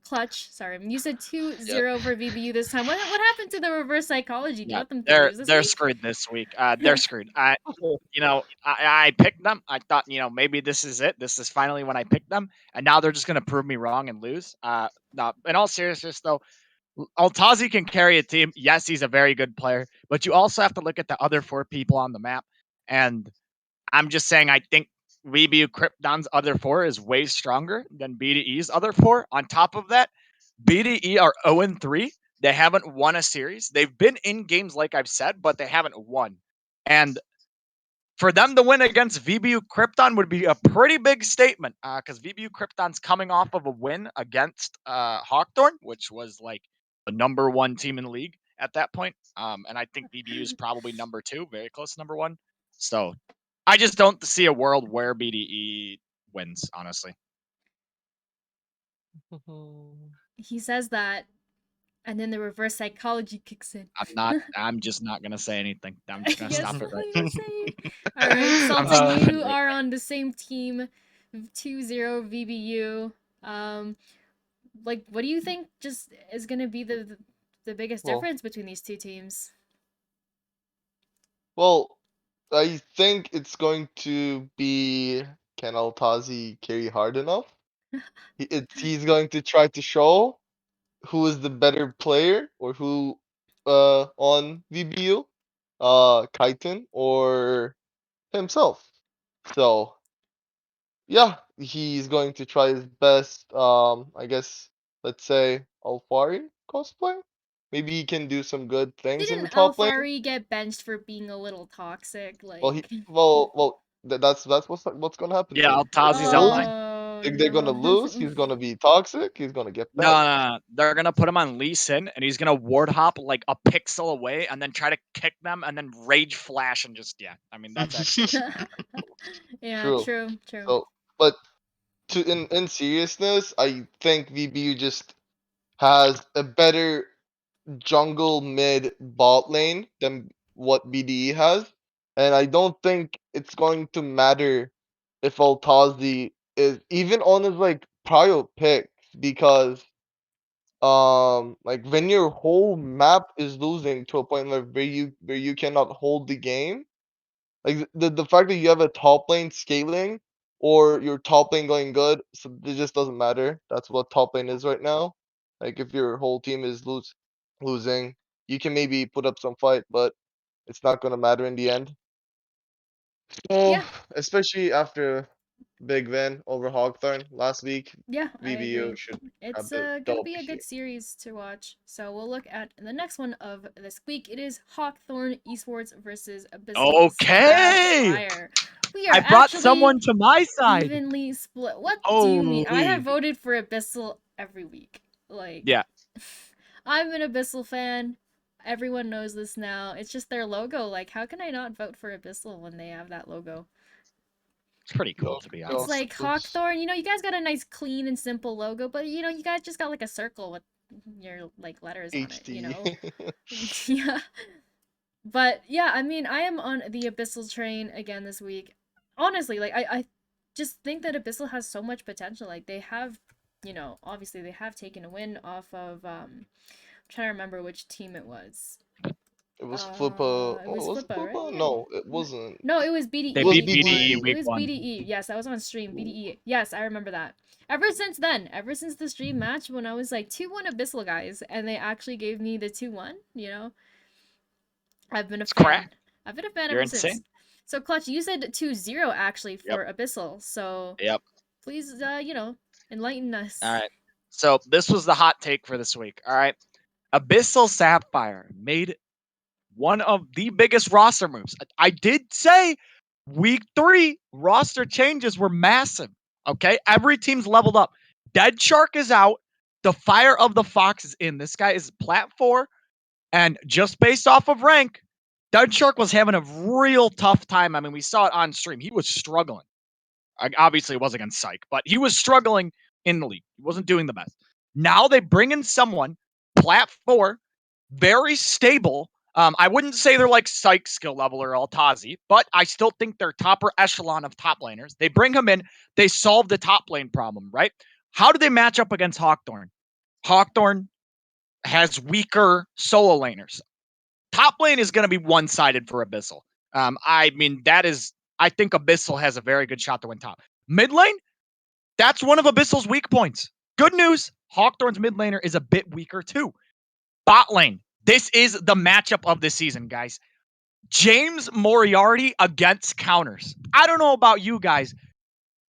Clutch. Sorry, you said 2-0 Yep. for VBU this time. What happened to the reverse psychology? Do you Yeah, want them to lose this they're week? screwed this week. They're screwed. I picked them. I thought maybe this is it. This is finally when I picked them, and now they're just gonna prove me wrong and lose. No, in all seriousness though, Altazi can carry a team. Yes, he's a very good player, but you also have to look at the other 4 people on the map. And I'm just saying, I think VBU Krypton's other 4 is way stronger than BDE's other 4. On top of that, BDE are 0-3. They haven't won a series. They've been in games, like I've said, but they haven't won. And for them to win against VBU Krypton would be a pretty big statement because VBU Krypton's coming off of a win against Hawthorne, which was like the #1 team in the league at that point. And I think VBU is probably #2, very close to #1. So I just don't see a world where BDE wins, honestly. He says that, and then the reverse psychology kicks in. I'm just not gonna say anything. I'm just gonna Yes, stop it right please there. say. All right, I'm Sultan, stopping you right are there. on the same team, 2-0 VBU. Like, what do you think just is gonna be the biggest Well, difference between these two teams? well, I think it's going to be, can Altazi carry hard enough? He's going to try to show who is the better player or who on VBU, Kaiten or himself. So yeah, he's going to try his best. I guess let's say Alfari cosplay. Maybe he can do some good things in the Didn't top lane. Alfari get benched for being a little toxic? Well, Like, that's what's gonna happen Yeah, to him. They're Altazi's gonna lose. online. oh They're gonna no. lose. He's gonna be toxic. He's gonna get No, banned. no, no, they're gonna put him on Lee Sin, and he's gonna ward hop like a pixel away, and then try to kick them, and then rage flash, and just I mean, that's actually what he's gonna do. Yeah, True. true, true. So, but in seriousness, I think VBU just has a better jungle mid bot lane than what BDE has. And I don't think it's going to matter if Altazi is even on his like prior picks because like when your whole map is losing to a point where you cannot hold the game, like the fact that you have a top lane scaling or your top lane going good, so it just doesn't matter. That's what top lane is right now. Like if your whole team is losing, you can maybe put up some fight, but it's not gonna matter in the end. So Yeah, especially after big win over Hawthorne last week, yeah, I VBU agree. should have It's the gonna dub be a here. good series to watch. So we'll look at the next one of this week. It is Hawthorne Esports versus Abyssal Okay, Sapphire. We I are brought actually someone to my side. evenly split. What do you mean? I Holy, have voted for Abyssal every week. Like, yeah, I'm an Abyssal fan. Everyone knows this now. It's just their logo. Like, how can I not vote for Abyssal when they have that logo? it's pretty cool Yo, to be yo, It's honest. like Hawthorne, you guys got a nice, clean, and simple logo, but you guys just got like a circle with your like letters on it, HD. yeah. But yeah, I mean, I am on the Abyssal train again this week. Honestly, like I just think that Abyssal has so much potential. Like they have, obviously they have taken a win off of I'm trying to remember which team it was. It was Flippa. It Oh, was was it Flippa, Flippa? right? No, it wasn't. No, it was They It was BDE. beat It BDE was BDE. it week was one. BDE. Yes, I was on stream. BDE. Yes, I remember that. Ever since then, ever since the stream match when I was like 2-1 Abyssal guys and they actually gave me the 2-1, I've been a It's crack. fan. I've been a fan You're ever since. insane. So Clutch, you said 2-0 actually Yep. for Abyssal. So Yep. please enlighten us. All right. So this was the hot take for this week. All right. Abyssal Sapphire made one of the biggest roster moves. I did say week 3 roster changes were massive. Okay. Every team's leveled up. Dead Shark is out. The Fire of the Fox is in. This guy is plat 4. And just based off of rank, Dead Shark was having a real tough time. I mean, we saw it on stream. He was struggling. Obviously, it was against Psych, but he was struggling in the league. He wasn't doing the best. Now they bring in someone, plat 4, very stable. I wouldn't say they're like Psych skill level or Altazi, but I still think they're topper echelon of top laners. They bring him in, they solve the top lane problem, right? How do they match up against Hawkthorn? Hawkthorn has weaker solo laners. Top lane is going to be one-sided for Abyssal. I mean, I think Abyssal has a very good shot to win top. Mid lane, that's one of Abyssal's weak points. Good news, Hawkthorn's mid laner is a bit weaker too. Bot lane, this is the matchup of the season, guys. James Moriarty against counters. I don't know about you guys.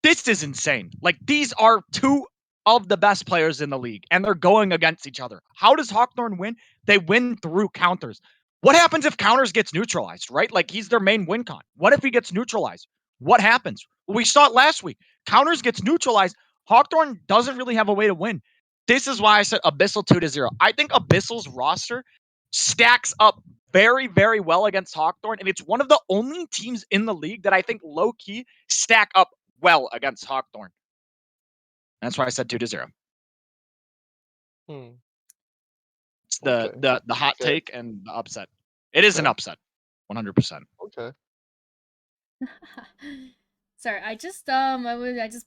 This is insane. Like, these are two of the best players in the league, and they're going against each other. How does Hawkthorn win? They win through counters. What happens if counters gets neutralized, right? Like, he's their main win con. What if he gets neutralized? What happens? Well, we saw it last week. Counters gets neutralized. Hawkthorn doesn't really have a way to win. This is why I said Abyssal 2-0. I think Abyssal's roster stacks up very, very well against Hawkthorn, and it's one of the only teams in the league that I think low-key stack up well against Hawkthorn. That's why I said 2-0. Hmm. It's the hot Okay. take and the upset. It is an Okay. upset, 100%. Okay. Sorry, I just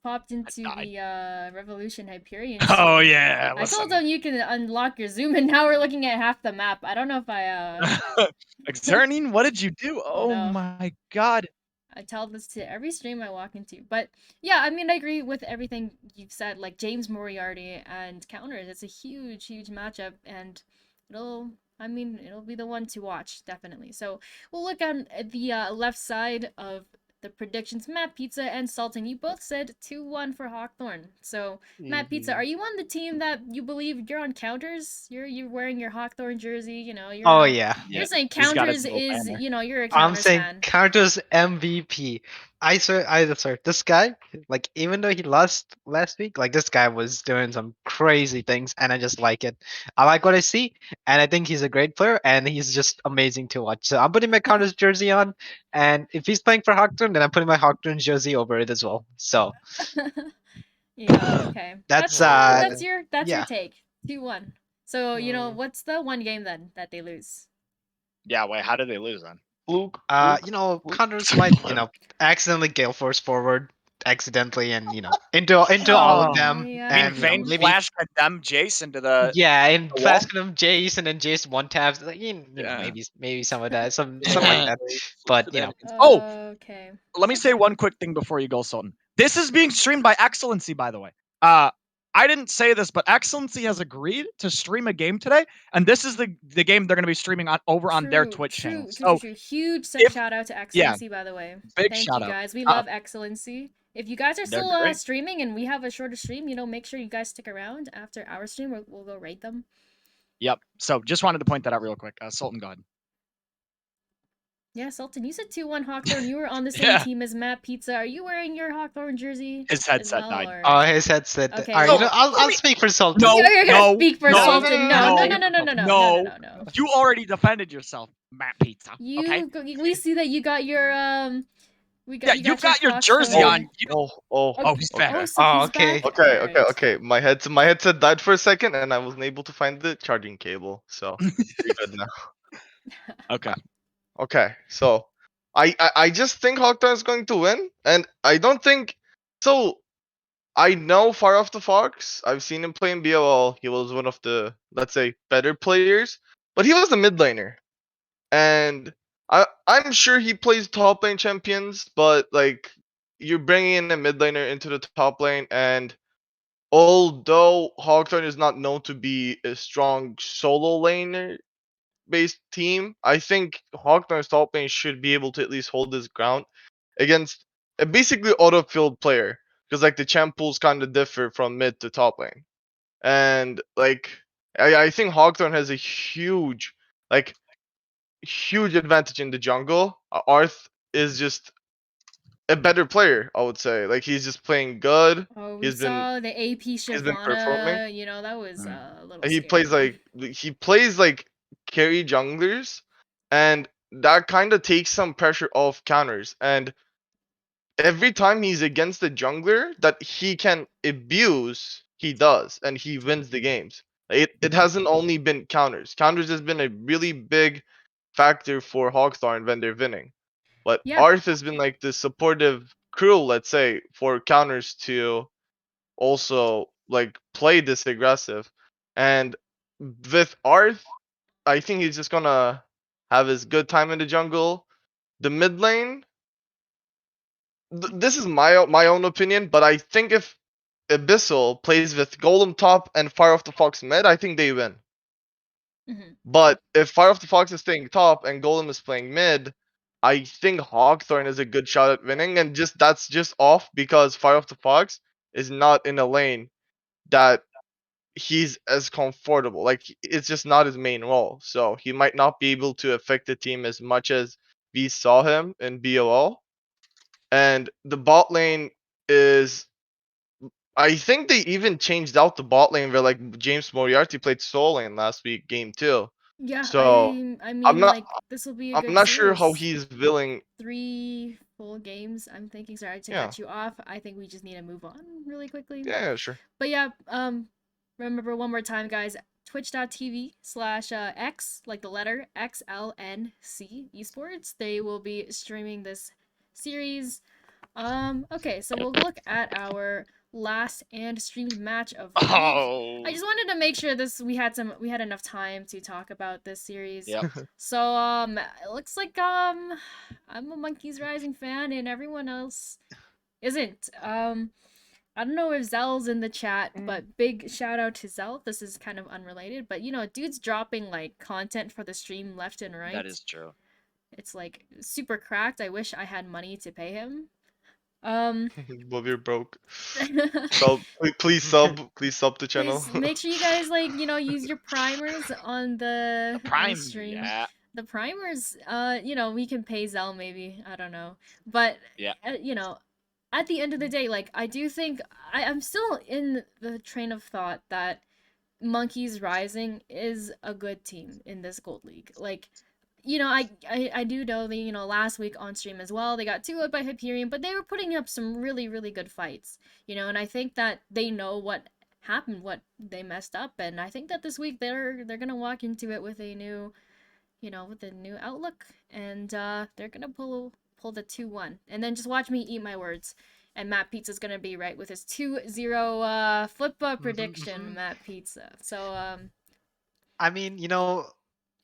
popped into died. the Revolution Hyperion Oh stream. yeah, I told listen. them you can unlock your zoom, and now we're looking at half the map. I don't know if Xernine, what did you do? Oh, Oh no. my god. I tell this to every stream I walk into. But yeah, I mean, I agree with everything you've said. Like James Moriarty and counters, it's a huge, huge matchup, and it'll be the one to watch definitely. So we'll look at the left side of the predictions. Matt Pizza and Sultan, you both said 2-1 for Hawkthorn. So Matt Pizza, Mhm. are you on the team that you believe you're on counters? You're wearing your Hawkthorn jersey. Oh yeah. You're saying he's got his counters little is banner. you're a I'm counters saying fan. Counters MVP. I swear, this guy, like, even though he lost last week, like, this guy was doing some crazy things, and I just like it. I like what I see, and I think he's a great player, and he's just amazing to watch. So I'm putting my Counters jersey on, and if he's playing for Hawktoon, then I'm putting my Hawktoon jersey over it as well. So Yeah, okay. that's That's your yeah. take. 2-1. So, Hmm. what's the one game then that they lose? Yeah, wait, how did they lose then? Fluke. Fluke. Counters might, accidentally Gale Force forward accidentally, and into all of Oh, them, I I mean, and Vayne mean, maybe. Flash condemned Jace into the Yeah, and wall. flasking them Jace, and then Jace one taps, like, Yeah. maybe some of that, some like that. But Oh, okay. let me say Okay. one quick thing before you go, Sultan. This is being streamed by Excellency, by the way. I didn't say this, but Excellency has agreed to stream a game today, and this is the game they're going to be streaming on their Twitch channel. So Huge if shout out to yeah, Excellency, by the way. big Thank shout you out. guys. We love Excellency. If you guys are They're still great. streaming and we have a shorter stream, make sure you guys stick around after our stream. We'll go rate them. Yep. So just wanted to point that out real quick. Sultan, go ahead. Yeah, Sultan, you said 2-1 Hawkthorn. You were on the same Yeah. team as Matt Pizza. Are you wearing your Hawkthorn jersey His as headset well, died. or? Oh, his headset. Okay. All right, No, I'll speak for Sultan. No, You're gonna no, speak for no, Sultan. No. no. You already defended yourself, Matt Pizza. Okay. We see that you got your you you've got your Hawkthorn. jersey on. Oh, He's okay. back. So Oh, he's okay. back. Okay. Alright. My headset died for a second, and I wasn't able to find the charging cable, so we're good now. Okay. Okay, so I just think Hawkeye is going to win, and I don't think so. I know Far Off the Fox. I've seen him play in BOL. He was one of the, let's say, better players, but he was a mid laner, and I'm sure he plays top lane champions, but like, you're bringing in a mid laner into the top lane, and although Hawkeye is not known to be a strong solo laner based team, I think Hawknore's top lane should be able to at least hold his ground against a basically auto filled player. Because like the champ pools kind of differ from mid to top lane. and like I think Hawthorne has a like huge advantage in the jungle. Arth is just a better player, I would say. Like he's just playing good. Oh, we He's been saw the AP performing. Shyvana. You know, that was Mm. a little And he plays like carry junglers, and that kind of takes some pressure off counters. And every time he's against the jungler that he can abuse, he does, and he wins the games. It hasn't only been counters. Counters has been a really big factor for Hawkthorn when they're winning. But Yeah. Arth has been like the supportive crew, let's say, for counters to also like play this aggressive. And with Arth, I think he's just gonna have his good time in the jungle. The mid lane, this is my own opinion, but I think if Abyssal plays with Golem top and Fire of the Fox mid, I think they win. Hmm. But if Fire of the Fox is staying top and Golem is playing mid, I think Hawkthorn is a good shot at winning, and just that's just off because Fire of the Fox is not in a lane that he's as comfortable. Like it's just not his main role, so he might not be able to affect the team as much as we saw him in BOL. And the bot lane is, I think they even changed out the bot lane where like James Moriarty played soul lane last week game 2. Yeah, So I I'm mean, not like, this will be a I'm good not sure how series. he's willing. 3 full games, I'm thinking. Sorry to Yeah. cut you off. I think we just need to move on really quickly. Yeah, sure. But yeah, remember one more time, guys. Twitch.tv/X, like the letter XLNC Esports. They will be streaming this series. Okay, so we'll look at our last and streamed match of the week. Oh. I just wanted to make sure we had enough time to talk about this series. Yep. So it looks like I'm a Monkeys Rising fan and everyone else isn't. I don't know if Zell's in the chat, but big shout out to Zell. This is kind of unrelated, but you know, dude's dropping like content for the stream left and right. That is true. It's like super cracked. I wish I had money to pay him. Well, you're broke. Sub, please sub the channel. Please make sure you guys like use your primers on the Prime. stream. Yeah. The primers, we can pay Zell maybe. I don't know, but Yeah. At the end of the day, like I do think I'm still in the train of thought that Monkeys Rising is a good team in this Gold League. Like, I do know that last week on stream as well they got 2-0 by Hyperion, but they were putting up some really really good fights. And I think that they know what happened, what they messed up, and I think that this week they're gonna walk into it with a new outlook, and they're gonna pull the 2-1, and then just watch me eat my words. And Matt Pizza's gonna be right with his 2-0 flip prediction, Matt Pizza. So I mean,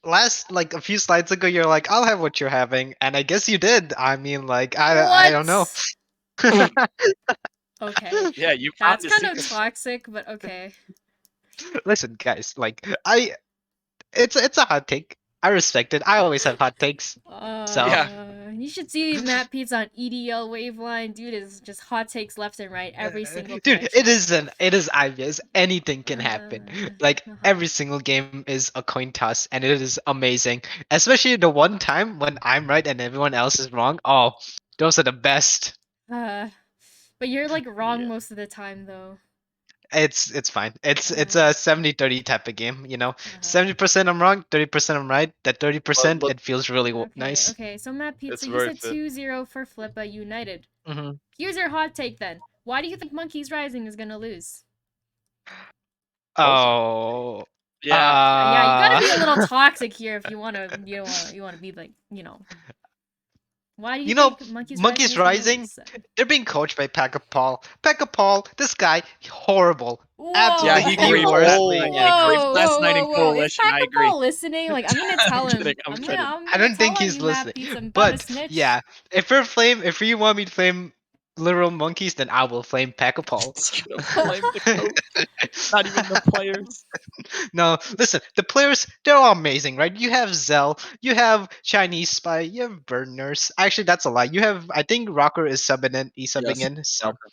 last like a few slides ago, you're like, "I'll have what you're having," and I guess you did. I mean, like, I don't know. Okay. Yeah, you found That's the kind of secret. toxic, but okay. Listen, guys, like, it's a hot take. I respect it. I always have hot takes. So You should see Matt Pizza on EDL Waveline. Dude is just hot takes left and right every single dude, connection. it is obvious. Anything can happen. Like every single game is a coin toss, and it is amazing. Especially the one time when I'm right and everyone else is wrong. Oh, those are the best. But you're like wrong Yeah. most of the time though. It's fine. It's Uh-huh. a 70-30 type of game, 70% I'm wrong, 30% I'm right. That 30% but it feels really Okay, nice. okay. So Matt it's Pizza, you said worth it. 2-0 for Flippa United. Hmm. Here's your hot take then. Why do you think Monkeys Rising is gonna lose? Oh. Yeah. Yeah, you gotta be a little toxic here if you wanna be like, Why do you You know, think Monkeys Rising Monkeys is gonna Rising, lose? they're being coached by Pekka Paul. Pekka Paul, this guy, horrible. Whoa! Yeah, Absolutely he the griefed worst. last Oh. night. He griefed Whoa! last night in Whoa! Is Coalition. I Packer agree. Paul listening? Like, I'm gonna tell I'm him. kidding. I'm kidding. I'm I gonna don't tell think on he's you, Matt listening. Pizza. I'm about to But snitch. yeah, if you want me to flame literal monkeys, then I will flame Pekka Paul. He's gonna blame the coach. Not even the players. No, listen, the players, they're all amazing, right? You have Zell, you have Chinese Spy, you have Bird Nurse. Actually, that's a lie. You have, I think Rocker is subbing in, he's subbing Yes. in, so. Rocker.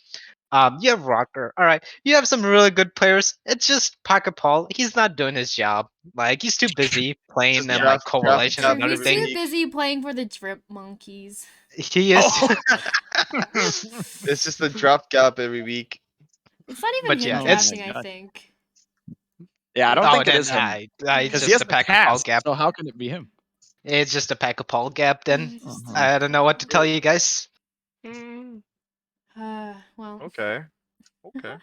You have Rocker. All right, you have some really good players. It's just Pocket Paul. He's not doing his job. Like he's too busy playing Just in Yeah. like draft coalition cap and True, he's every too everything. week. busy playing for the Drip Monkeys. He is. Oh. It's just a draft cap every week. It's not even But him yeah, Oh my drafting, I God. think. I don't Oh, think it then is him it's because he just has a the Pack of Paul cast. gap. So how can it be him? It's just a Pack of Paul gap. Then Just Uh-huh. I don't know what to tell you guys. well. Okay. Okay.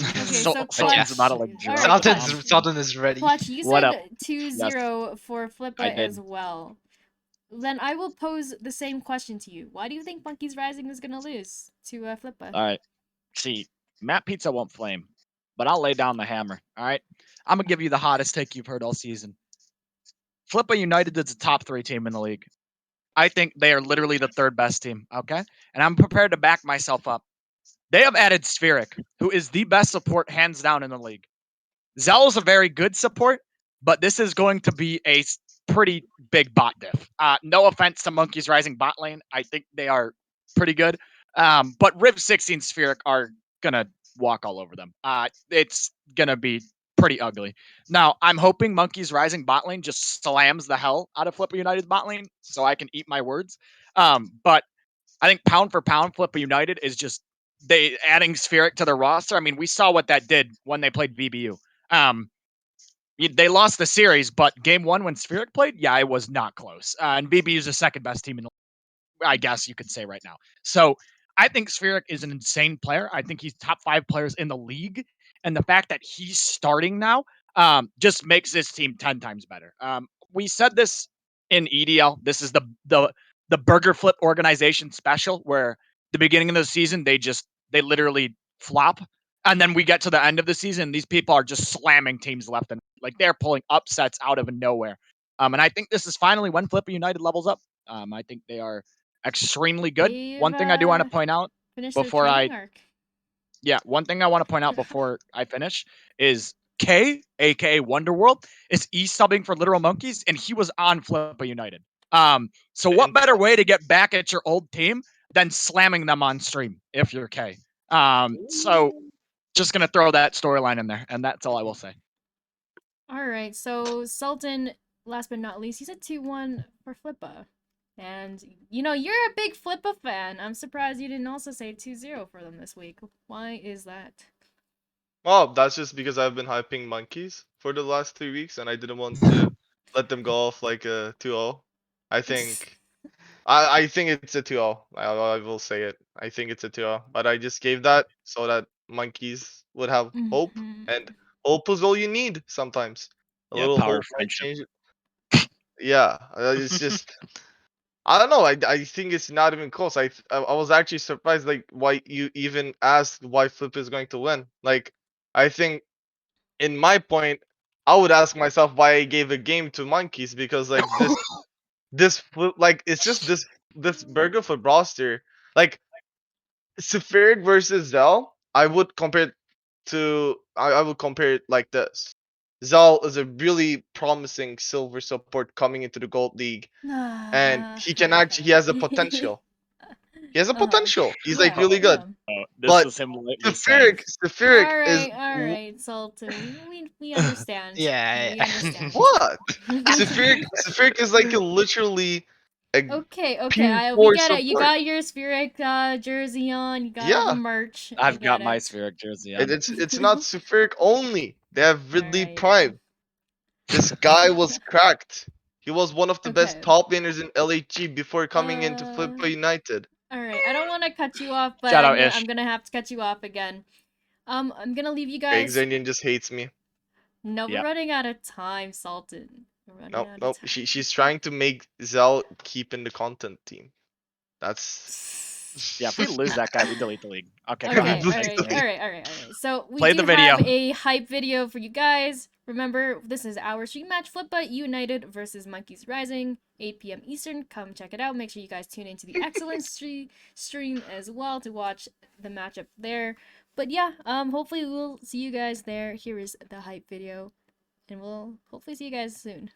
Okay, So so Sultan's Clutch. about to like All drop right, the bomb. Clutch. Sultan is ready. Clutch, you What up? said 2-0 for Flippa I did. as well. Then I will pose the same question to you. Why do you think Monkeys Rising is gonna lose to Flippa? All right. See, Matt Pizza won't flame, but I'll lay down the hammer. All right. I'm gonna give you the hottest take you've heard all season. Flippa United is a top 3 team in the league. I think they are literally the 3rd best team. Okay, and I'm prepared to back myself up. They have added Spheric, who is the best support hands down in the league. Zell is a very good support, but this is going to be a pretty big bot diff. No offense to Monkeys Rising bot lane. I think they are pretty good. But Riv 16 Spheric are going to walk all over them. It's going to be pretty ugly. Now, I'm hoping Monkeys Rising bot lane just slams the hell out of Flipper United's bot lane so I can eat my words. But I think pound for pound, Flipper United is just they adding Spheric to the roster. I mean, we saw what that did when they played VBU. Um, they lost the series, but game 1 when Spheric played, yeah, it was not close. And VBU is the 2nd best team in the I guess you could say right now. So I think Spheric is an insane player. I think he's top 5 players in the league. And the fact that he's starting now just makes this team 10 times better. We said this in EDL. This is the Burger Flip organization special where the beginning of the season they literally flop. And then we get to the end of the season, these people are just slamming teams left and right. Like they're pulling upsets out of nowhere. And I think this is finally when Flipper United levels up. I think they are extremely good. They've One thing I do want to point out finished their before training arc. one thing I want to point out before I finish is K, aka Wonderworld, is e-subbing for Literal Monkeys, and he was on Flippa United. So what better way to get back at your old team than slamming them on stream if you're K? So just gonna throw that storyline in there, and that's all I will say. All right, so Sultan, last but not least, he's a 2-1 for Flippa. And, you're a big Flippa fan. I'm surprised you didn't also say 2-0 for them this week. Why is that? Well, that's just because I've been hyping monkeys for the last 3 weeks, and I didn't want to let them go off like a 2-0. I think I think it's a 2-0. I will say it. I think it's a 2-0. But I just gave that so that monkeys would have hope, and Mhm. hope is all you need sometimes. A Yeah, little power hope might friendship. change it. Yeah, it's just I don't know. I think it's not even close. I was actually surprised like why you even asked why Flip is going to win. Like I think in my point, I would ask myself why I gave a game to monkeys because like this flip like it's just this burger flip roster like Spheric versus Zell. I would compare it to I would compare it like this. Zell is a really promising silver support coming into the gold league, and he has a potential. He has a Uh-huh. potential. He's like Yeah, really good. yeah. Oh, this But is him lightly saying. Spheric is All right, Sultan. We understand. Yeah. We understand. what? Spheric is like a literally a Okay. pure We core get it. You support. got your Spheric jersey on. You got all the Yeah, merch. I I've got get my it. Spheric jersey and on. it's not Spheric only. They have All Ridley right. Prime. This guy was cracked. He was one of the best Okay. top laners in LHG before coming into Uh. Flipper United. All right. I don't want to cut you off, but Shout out I'm Ish. gonna have to cut you off again. I'm gonna leave you Okay, guys. Xenian just hates me. No, we're Yep. running out of time, Sultan. We're running Nope, out of nope. time. She's trying to make Zell keep in the content team. That's Yeah, if we lose that guy, we delete the league. Okay, go Okay, ahead. Everybody Next thing. alright. So we Play do the video. have a hype video for you guys. Remember, this is our stream match, Flippa United versus Monkeys Rising, 8 p.m. Eastern. Come check it out. Make sure you guys tune into the Excellence stream as well to watch the matchup there. But yeah, hopefully we'll see you guys there. Here is the hype video, and we'll hopefully see you guys soon.